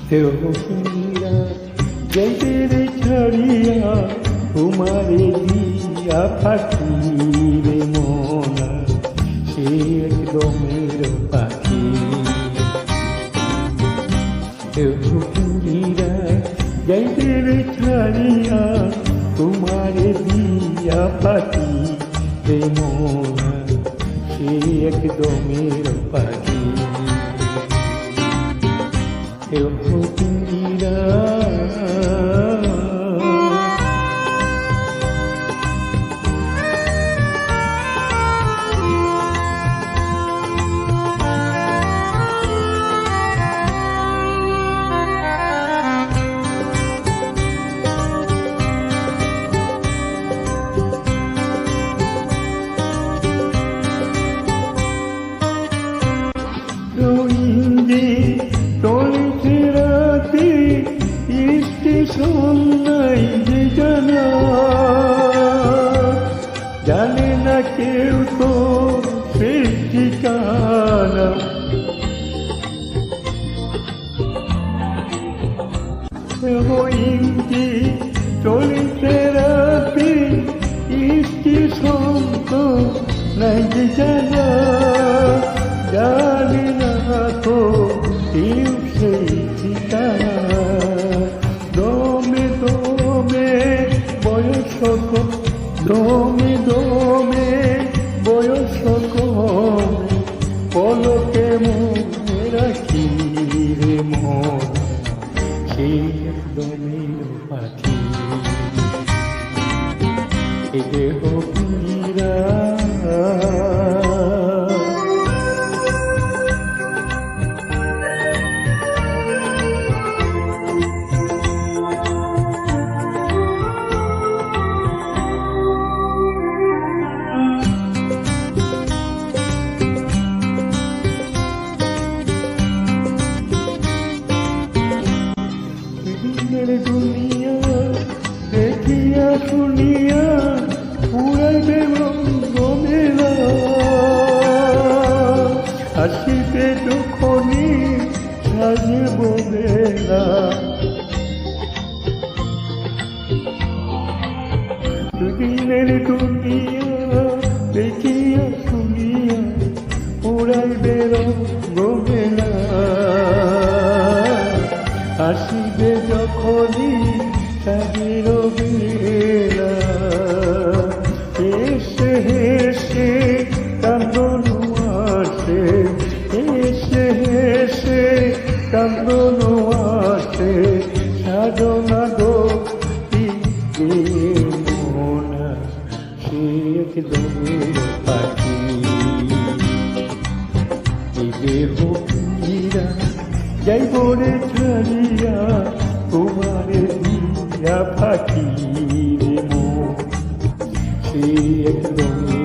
তেরা যাইতে রে ছাড়িয়া তোমারে দিয়া পাখি রে মনা সে একদমের পাখি তেরা যাইতে রে ছাড়িয়া তোমারে দিয়া পাখি রে মনা সে একদমের পাখি নাই যে জানা জানে না কেউ তো সেই ঠিকানা ইঞ্জি চলিতে রাতে স্টেশন তো নাই যে জানা জানে না তো কেউ সেই ঠিকানা দমে দমে বয়স কমে বয়স কমে পলকে মনে রাখি রে মন সেই একদমের পাখি এ দেহ পীরা দুনিয়া দেখিয়া শুনিয়া পুরাইবে মেলা আসিবে যখনই সাজিব বেলা দুদিনের দুনিয়া দেখিয়া শুনিয়া পুরাইবে মেলা আসিবে যখনই সাজির বেলা এসে হেসে কান্দনু আসে এসে হেসে কান্দনু আসে সাধনা দোষী মোনা সে একদমের পাখি দেহ পীরা যাইব রে ছাড়িয়া তোমারে দিয়া পাখি রে মন সে একদম